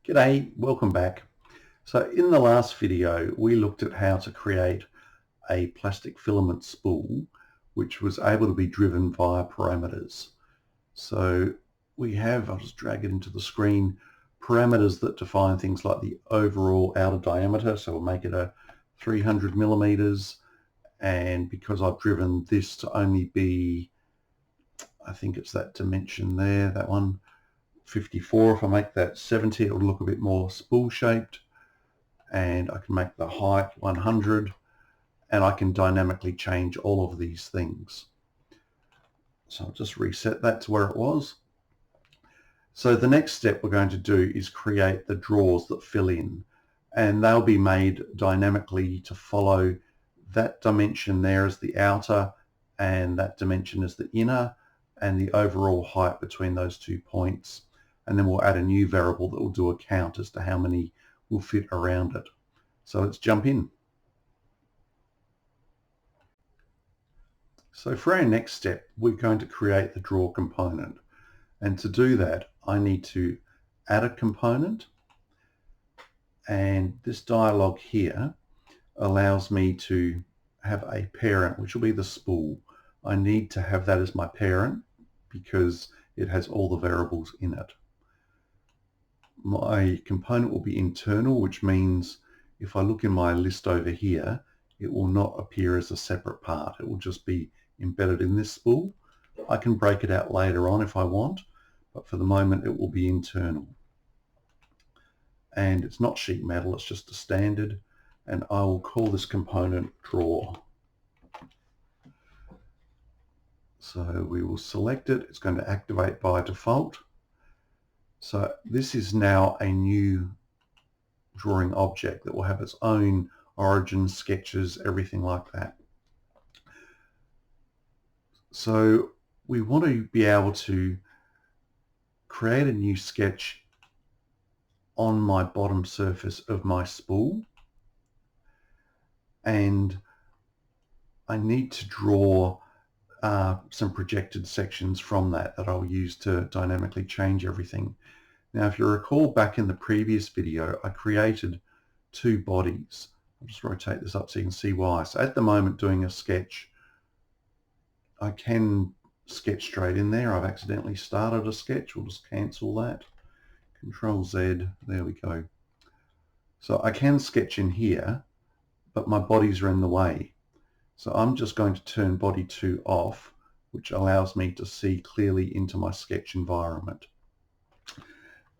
G'day, welcome back. So in the last video we looked at how to create a plastic filament spool which was able to be driven via parameters. So we have, I'll just drag it into the screen, parameters that define things like the overall outer diameter, so we'll make it a 300 millimeters, and because I've driven this to only be, I think it's that dimension there, that one, 54, if I make that 70 it'll look a bit more spool shaped, and I can make the height 100, and I can dynamically change all of these things. So I'll just reset that to where it was. So the next step we're going to do is create the drawers that fill in, and they'll be made dynamically to follow that dimension there as the outer and that dimension as the inner, and the overall height between those 2 points. And then we'll add a new variable that will do a count as to how many will fit around it. So let's jump in. So for our next step, we're going to create the draw component. And to do that, I need to add a component. And this dialog here allows me to have a parent, which will be the spool. I need to have that as my parent because it has all the variables in it. My component will be internal, which means if I look in my list over here, it will not appear as a separate part. It will just be embedded in this spool. I can break it out later on if I want, but for the moment it will be internal. And it's not sheet metal, it's just a standard, and I will call this component draw. So we will select it. It's going to activate by default. So this is now a new drawing object that will have its own origins, sketches, everything like that. So we want to be able to create a new sketch on my bottom surface of my spool, and I need to draw some projected sections from that I'll use to dynamically change everything. Now, if you recall back in the previous video, I created 2 bodies. I'll just rotate this up so you can see why. So at the moment, doing a sketch, I can sketch straight in there. I've accidentally started a sketch. We'll just cancel that. Control Z, there we go. So I can sketch in here, but my bodies are in the way. So I'm just going to turn body 2 off, which allows me to see clearly into my sketch environment.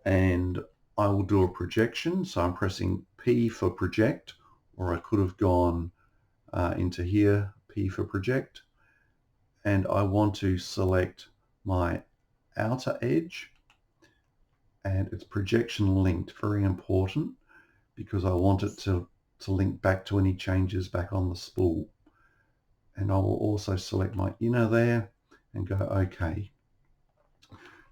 And I will do a projection. So I'm pressing P for project, or I could have gone into here, P for project. And I want to select my outer edge, and it's projection linked, very important, because I want it to link back to any changes back on the spool. And I will also select my inner there and go OK.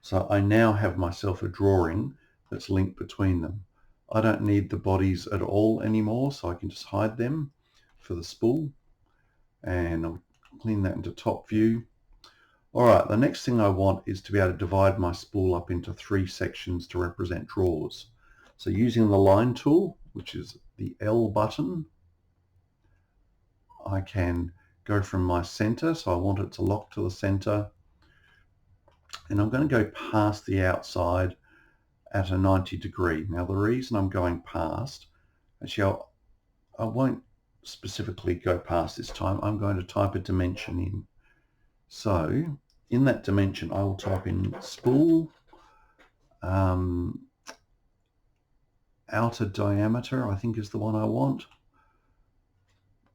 So I now have myself a drawing that's linked between them. I don't need the bodies at all anymore, so I can just hide them for the spool, and I'll clean that into top view. Alright, the next thing I want is to be able to divide my spool up into 3 sections to represent draws. So using the line tool, which is the L button, I can go from my center, so I want it to lock to the center, and I'm going to go past the outside at a 90 degree. Now the reason I'm going past, actually I won't specifically go past this time, I'm going to type a dimension in. So in that dimension I will type in spool outer diameter, I think is the one I want,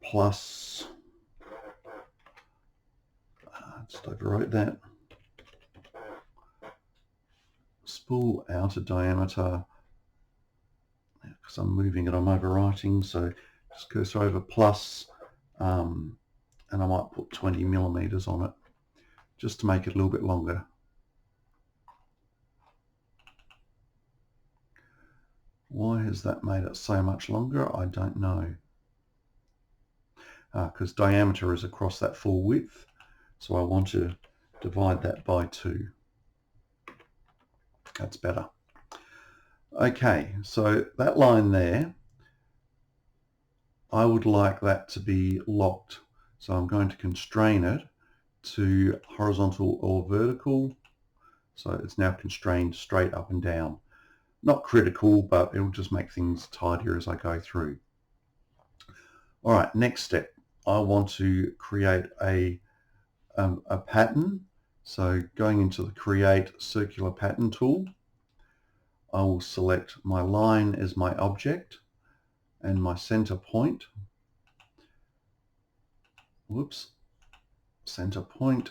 plus, just overwrote that, spool outer diameter, because I'm moving it, I'm overwriting, so just cursor over plus, and I might put 20 millimeters on it just to make it a little bit longer. Why has that made it so much longer? I don't know. Because diameter is across that full width, so I want to divide that by 2. That's better. Okay, so that line there, I would like that to be locked. So I'm going to constrain it to horizontal or vertical. So it's now constrained straight up and down. Not critical, but it'll just make things tidier as I go through. All right, next step. I want to create a pattern. So going into the Create Circular Pattern tool, I will select my line as my object and my center point. Whoops, center point.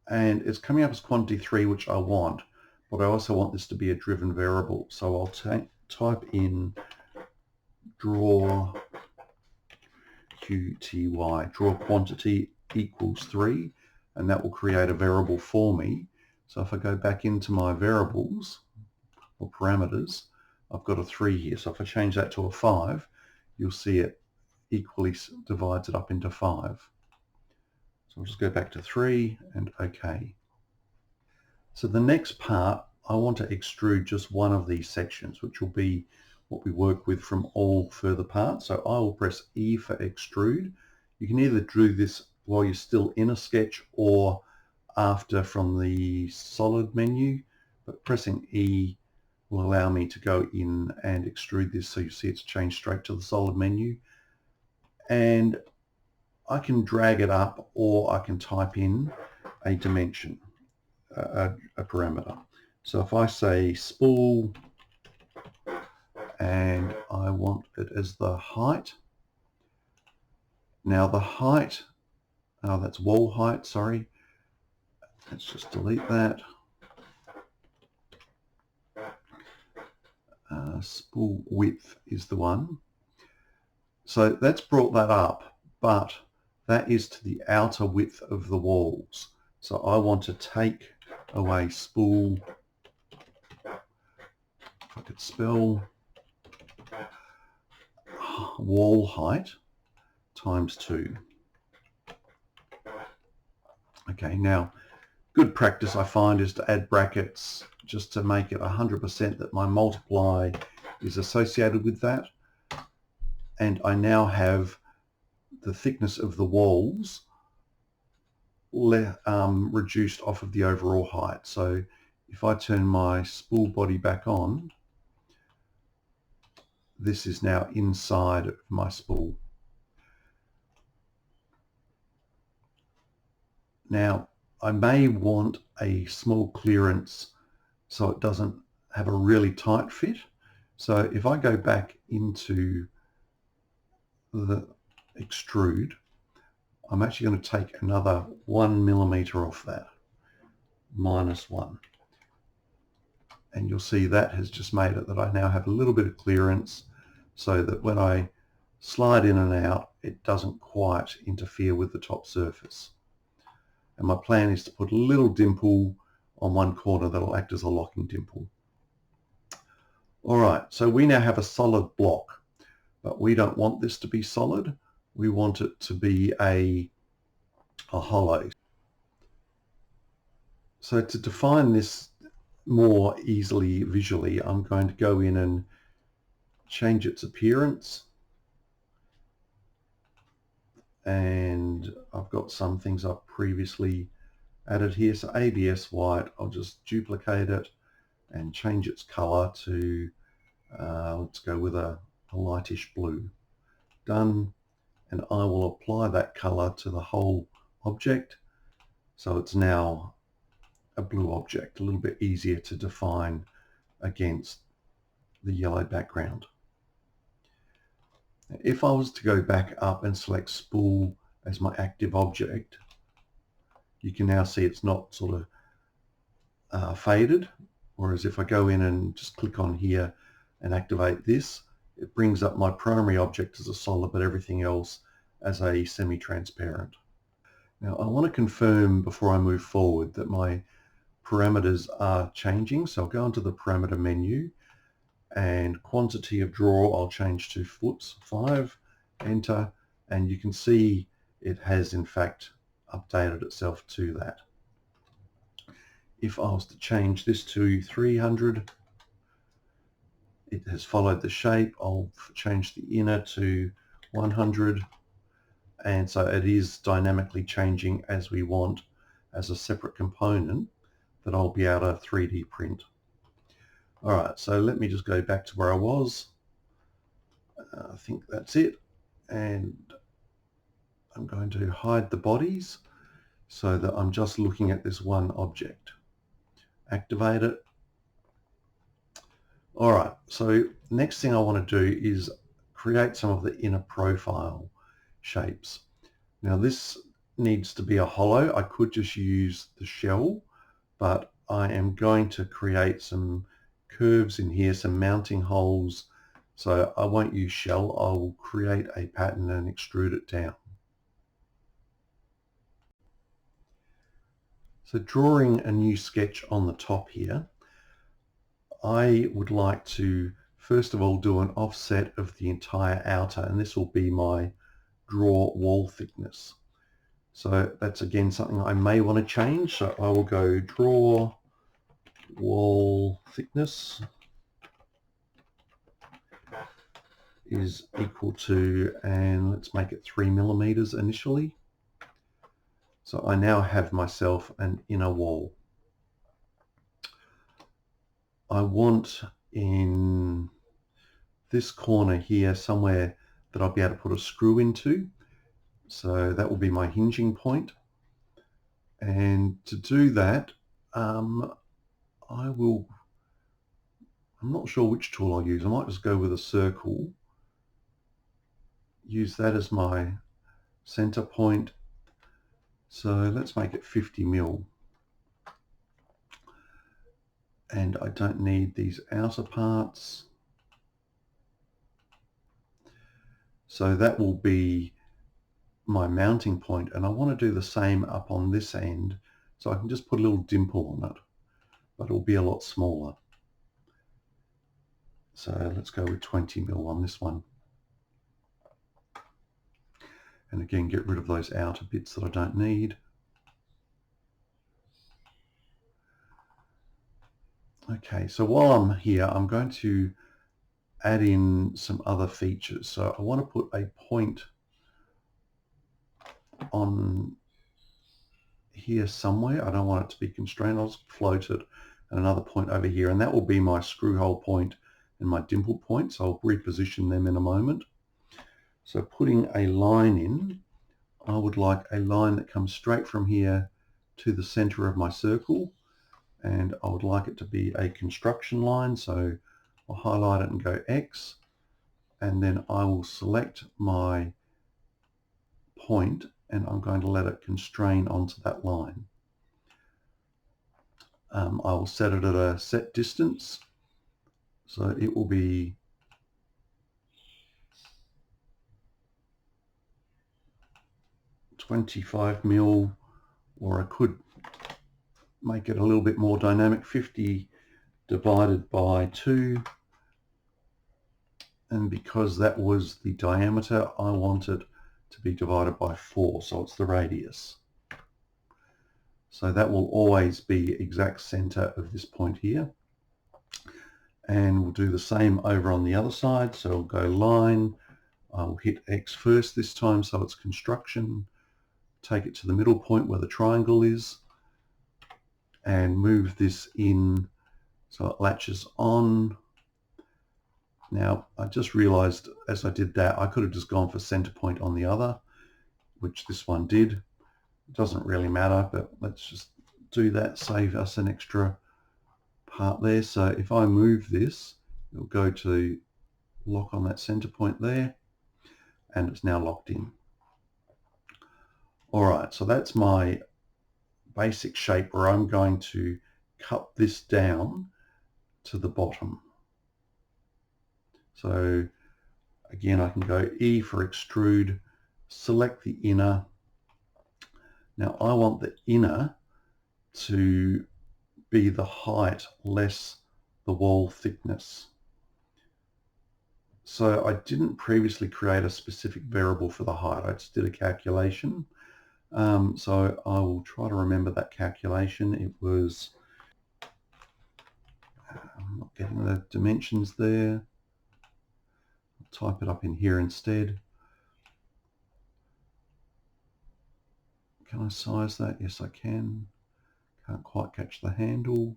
And it's coming up as quantity 3, which I want, but I also want this to be a driven variable. So I'll type in draw QTY, draw quantity equals 3, and that will create a variable for me. So if I go back into my variables or parameters, I've got a 3 here. So if I change that to a 5, you'll see it equally divides it up into 5. So I'll just go back to 3 and OK. So the next part, I want to extrude just one of these sections, which will be what we work with from all further parts. So I will press E for extrude. You can either do this while you're still in a sketch or after from the solid menu, but pressing E will allow me to go in and extrude this, so you see it's changed straight to the solid menu. And I can drag it up, or I can type in a dimension, a parameter. So if I say spool and I want it as the height, now the height, that's wall height, sorry. Let's just delete that. Spool width is the one. So that's brought that up, but that is to the outer width of the walls. So I want to take away spool, if I could spell, wall height times 2. Okay, now good practice I find is to add brackets just to make it 100% that my multiply is associated with that. And I now have the thickness of the walls reduced off of the overall height. So if I turn my spool body back on, this is now inside of my spool. Now I may want a small clearance so it doesn't have a really tight fit. So if I go back into the extrude, I'm actually going to take another 1 millimeter off that, -1. And you'll see that has just made it that I now have a little bit of clearance so that when I slide in and out, it doesn't quite interfere with the top surface. And my plan is to put a little dimple on one corner that'll act as a locking dimple. All right, so we now have a solid block, but we don't want this to be solid. We want it to be a hollow. So to define this more easily visually, I'm going to go in and change its appearance. And I've got some things I've previously added here. So ABS white, I'll just duplicate it and change its color to, let's go with a lightish blue. Done. And I will apply that color to the whole object. So it's now a blue object, a little bit easier to define against the yellow background. If I was to go back up and select spool as my active object, you can now see it's not sort of faded, whereas if I go in and just click on here and activate this, it brings up my primary object as a solid, but everything else as a semi-transparent. Now I want to confirm before I move forward that my parameters are changing, so I'll go into the parameter menu and quantity of draw I'll change to foot 5, enter, and you can see it has in fact updated itself to that. If I was to change this to 300, It has followed the shape. I'll change the inner to 100, and so it is dynamically changing as we want as a separate component that I'll be able to 3D print. All right, so let me just go back to where I was. I think that's it, and I'm going to hide the bodies so that I'm just looking at this one object. Activate it. All right, so next thing I want to do is create some of the inner profile shapes. Now this needs to be a hollow. I could just use the shell, but I am going to create some curves in here, some mounting holes. So I won't use shell. I will create a pattern and extrude it down. So drawing a new sketch on the top here, I would like to first of all do an offset of the entire outer, and this will be my draw wall thickness. So that's again something I may want to change. So I will go draw wall thickness is equal to, and let's make it 3 millimeters initially. So I now have myself an inner wall. I want in this corner here somewhere that I'll be able to put a screw into. So that will be my hinging point. And to do that, I'm not sure which tool I'll use. I might just go with a circle, use that as my center point. So let's make it 50 mil. And I don't need these outer parts. So that will be my mounting point, and I want to do the same up on this end, so I can just put a little dimple on it, but it'll be a lot smaller. So let's go with 20 mil on this one. And again, get rid of those outer bits that I don't need. Okay, so while I'm here, I'm going to add in some other features. So I want to put a point on here somewhere. I don't want it to be constrained. I'll just float it, and another point over here, and that will be my screw hole point and my dimple point. So I'll reposition them in a moment. So putting a line in, I would like a line that comes straight from here to the center of my circle, and I would like it to be a construction line. So I'll highlight it and go X, and then I will select my point, and I'm going to let it constrain onto that line. I will set it at a set distance, so it will be 25 mil, or I could make it a little bit more dynamic, 50 divided by 2, and because that was the diameter, I want it to be divided by 4, so it's the radius. So that will always be exact center of this point here. And we'll do the same over on the other side. So I'll go line, I'll hit X first this time, so it's construction, take it to the middle point where the triangle is, and move this in so it latches on. Now I just realized as I did that I could have just gone for center point on the other, which this one did. It doesn't really matter, but let's just do that, save us an extra part there. So if I move this, it'll go to lock on that center point there, and it's now locked in. All right, so that's my basic shape where I'm going to cut this down to the bottom. So again, I can go E for extrude, select the inner. Now I want the inner to be the height less the wall thickness. So I didn't previously create a specific variable for the height. I just did a calculation. So I will try to remember that calculation. It was not getting the dimensions there. I'll type it up in here instead. Can I size that? Yes, I can. Can't quite catch the handle.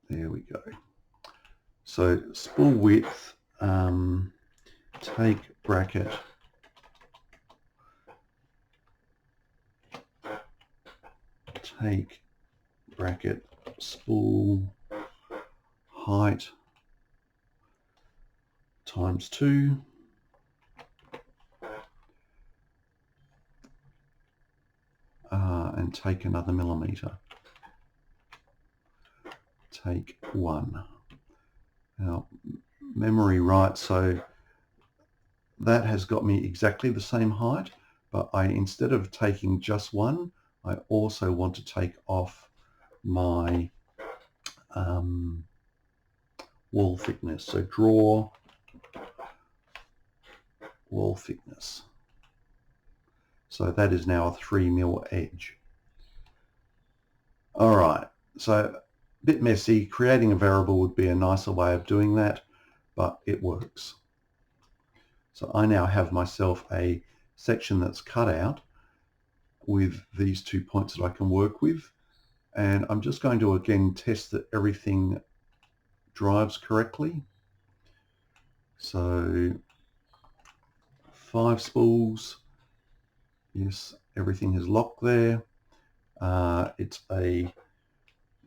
There we go. So spool width, take bracket, take bracket, spool height times 2. And take another millimeter. Take 1. Now, memory right, so that has got me exactly the same height, but instead of taking just 1, I also want to take off my wall thickness. So draw wall thickness. So that is now a 3 mil edge. All right, so a bit messy. Creating a variable would be a nicer way of doing that, but it works. So I now have myself a section that's cut out with these 2 points that I can work with. And I'm just going to again test that everything drives correctly. So 5 spools. Yes, everything is locked there. It's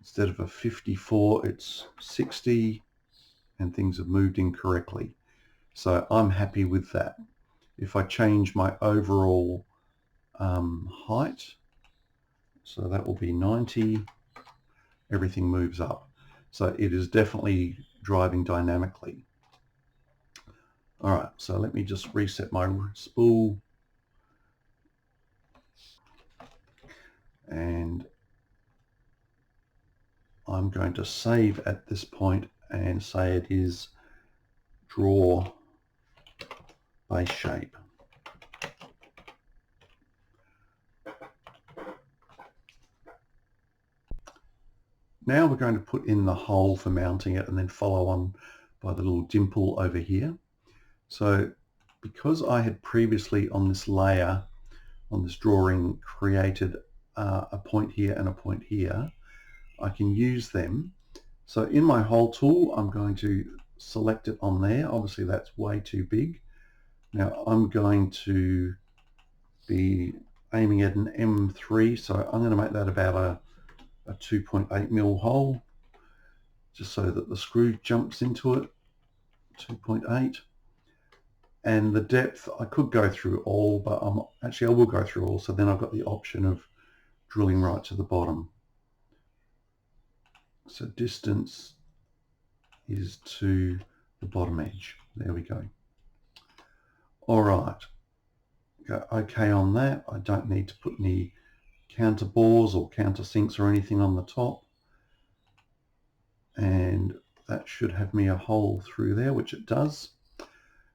instead of a 54, it's 60, and things have moved incorrectly. So I'm happy with that. If I change my overall height, so that will be 90, everything moves up. So it is definitely driving dynamically. All right, so let me just reset my spool. And I'm going to save at this point and say it is draw base shape. Now we're going to put in the hole for mounting it and then follow on by the little dimple over here. So because I had previously on this layer, on this drawing, created a point here and a point here, I can use them. So in my hole tool, I'm going to select it on there. Obviously that's way too big. Now I'm going to be aiming at an M3, so I'm going to make that about a 2.8 mil hole, just so that the screw jumps into it, 2.8. And the depth, I could go through all, but I will go through all, so then I've got the option of drilling right to the bottom. So distance is to the bottom edge. There we go. All right, go okay on that. I don't need to put any counter bores or countersinks or anything on the top. And that should have me a hole through there, which it does.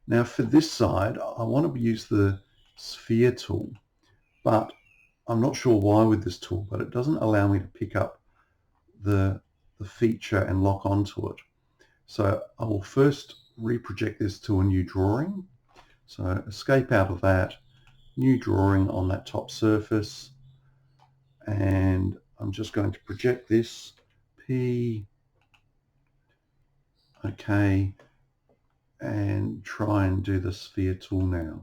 Now for this side, I want to use the sphere tool, but I'm not sure why with this tool, but it doesn't allow me to pick up the feature and lock onto it. So I will first reproject this to a new drawing. So escape out of that, new drawing on that top surface, and I'm just going to project this, P, okay, and try and do the sphere tool now.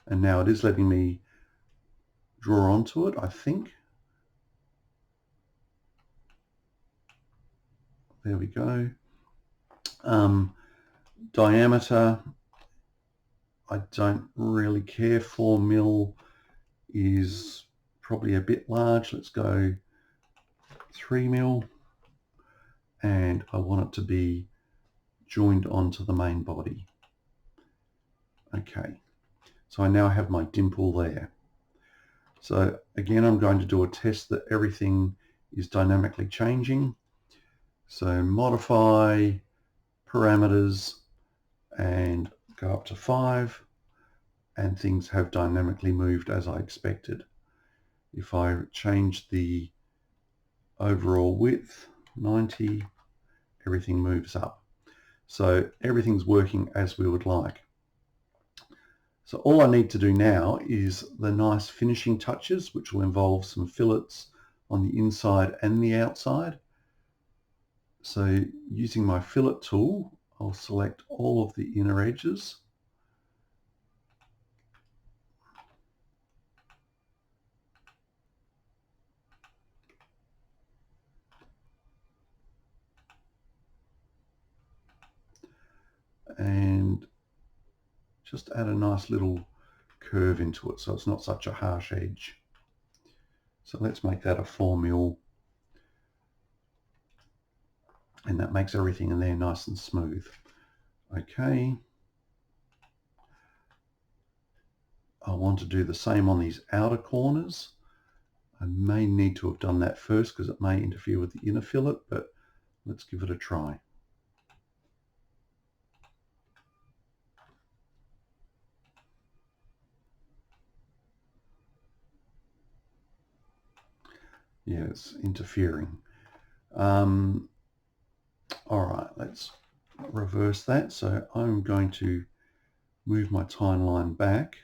And now it is letting me draw onto it, I think. There we go. Diameter, I don't really care. 4 mil is probably a bit large. Let's go 3 mil. And I want it to be joined onto the main body. Okay, so I now have my dimple there. So again, I'm going to do a test that everything is dynamically changing. So modify parameters and go up to 5, and things have dynamically moved as I expected. If I change the overall width 90, everything moves up. So everything's working as we would like. So all I need to do now is the nice finishing touches, which will involve some fillets on the inside and the outside. So using my fillet tool, I'll select all of the inner edges. And just add a nice little curve into it so it's not such a harsh edge. So let's make that a 4mm, and that makes everything in there nice and smooth. Okay. I want to do the same on these outer corners. I may need to have done that first because it may interfere with the inner fillet, but let's give it a try. Yeah, it's interfering. All right, let's reverse that. So I'm going to move my timeline back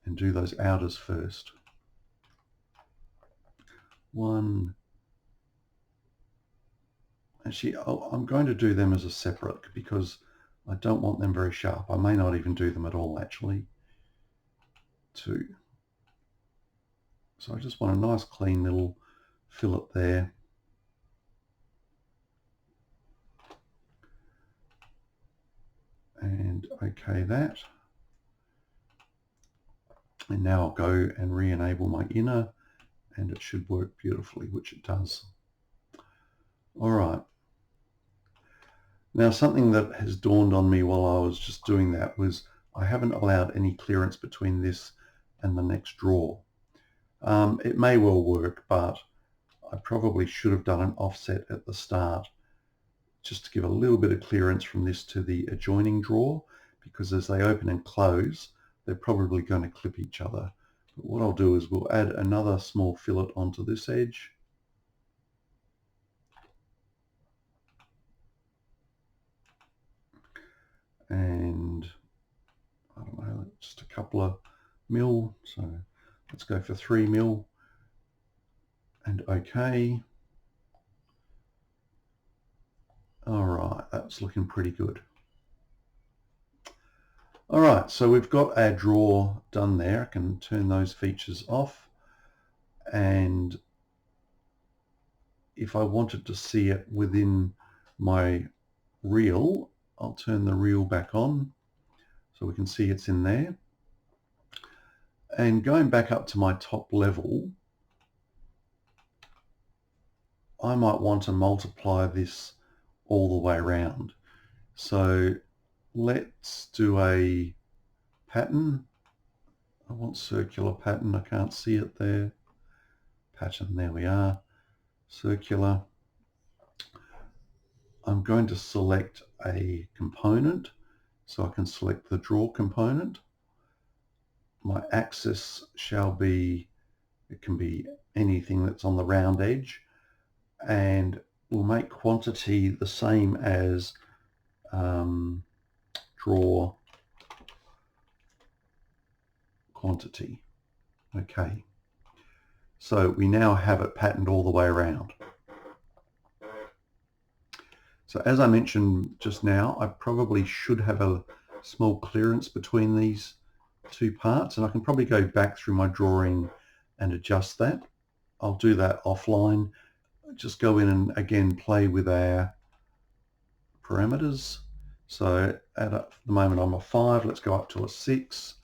and do those outers first. One. Actually, I'm going to do them as a separate because I don't want them very sharp. I may not even do them at all, actually. 2. So I just want a nice clean little fillet there. And okay that. And now I'll go and re-enable my inner, and it should work beautifully, which it does. All right. Now something that has dawned on me while I was just doing that was I haven't allowed any clearance between this and the next drawer. It may well work, but I probably should have done an offset at the start just to give a little bit of clearance from this to the adjoining drawer, because as they open and close, they're probably going to clip each other. But what I'll do is we'll add another small fillet onto this edge. And I don't know, just a couple of mil. So let's go for 3mm. And okay. All right, that's looking pretty good. All right, so we've got our drawer done there. I can turn those features off. And if I wanted to see it within my reel, I'll turn the reel back on so we can see it's in there. And going back up to my top level, I might want to multiply this all the way around. So let's do a pattern. I want circular pattern. I can't see it there. Pattern, there we are. Circular. I'm going to select a component. So I can select the draw component. My axis shall be, it can be anything that's on the round edge, and we'll make quantity the same as draw quantity. Okay, so we now have it patterned all the way around. So as I mentioned just now, I probably should have a small clearance between these two parts, and I can probably go back through my drawing and adjust that. I'll do that offline. Just go in and again play with our parameters. So at the moment I'm a 5, let's go up to a 6.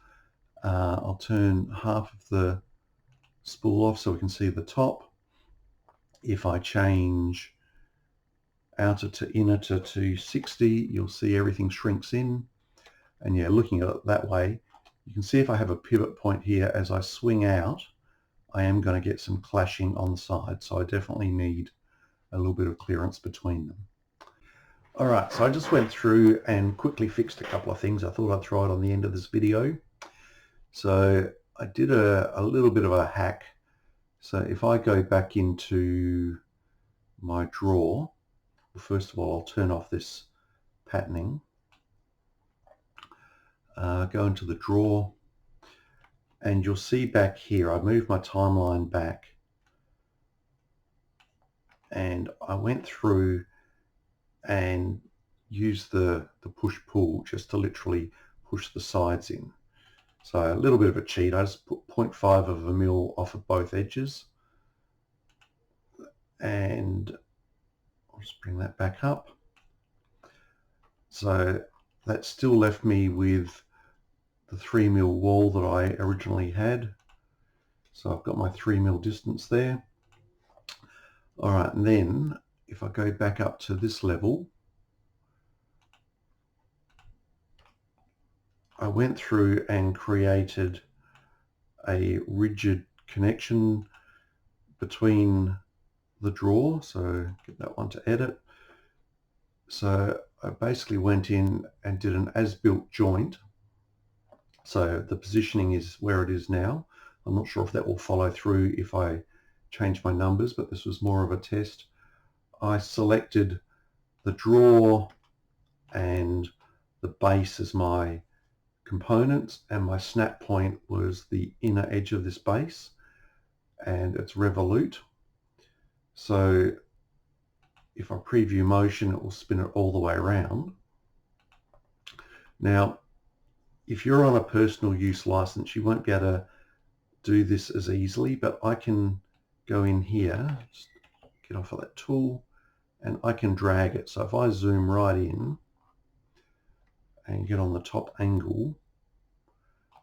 I'll turn half of the spool off so we can see the top. If I change outer to inner to 260, you'll see everything shrinks in. And yeah, looking at it that way, you can see if I have a pivot point here, as I swing out, I am going to get some clashing on the side. So I definitely need a little bit of clearance between them. All right, so I just went through and quickly fixed a couple of things. I thought I'd throw it on the end of this video. So I did a little bit of a hack. So if I go back into my draw, first of all, I'll turn off this patterning. Go into the draw, and you'll see back here, I moved my timeline back, and I went through and used the push-pull just to literally push the sides in. So a little bit of a cheat. I just put 0.5 of a mil off of both edges, and I'll just bring that back up. So that still left me with the 3 mil wall that I originally had. So I've got my 3 mil distance there. All right, and then if I go back up to this level, I went through and created a rigid connection between the draw. So get that one to edit. So I basically went in and did an as-built joint. So the positioning is where it is now. I'm not sure if that will follow through if I change my numbers, but this was more of a test. I selected the draw and the base as my components, and my snap point was the inner edge of this base, and it's revolute. So if I preview motion, it will spin it all the way around. Now, if you're on a personal use license, you won't be able to do this as easily, but I can go in here, just get off of that tool, and I can drag it. So if I zoom right in and get on the top angle,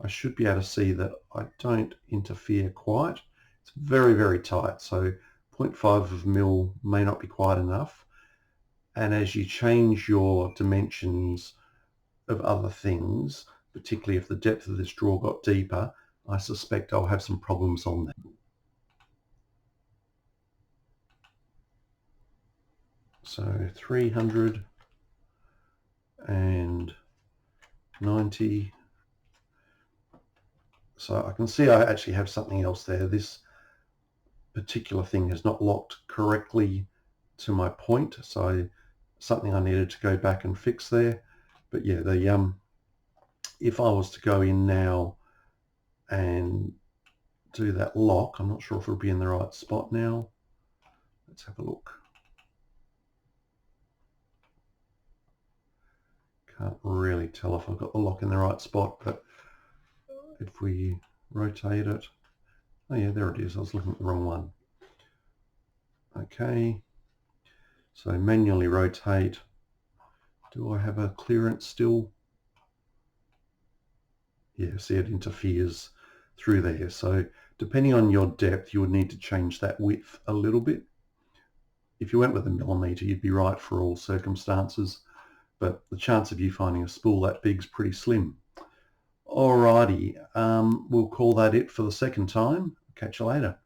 I should be able to see that I don't interfere quite. It's very, very tight. So 0.5 of a mil may not be quite enough. And as you change your dimensions of other things, particularly if the depth of this draw got deeper, I suspect I'll have some problems on that. So 390. So I can see I actually have something else there. This particular thing is not locked correctly to my point, so something I needed to go back and fix there. But yeah, if I was to go in now and do that lock, I'm not sure if it'll be in the right spot now. Let's have a look. Can't really tell if I've got the lock in the right spot, but if we rotate it, oh yeah, there it is. I was looking at the wrong one. Okay, so manually rotate. Do I have a clearance still? Yeah, see, it interferes through there. So depending on your depth, you would need to change that width a little bit. If you went with a millimeter, you'd be right for all circumstances, but the chance of you finding a spool that big is pretty slim. Alrighty, we'll call that it for the second time. Catch you later.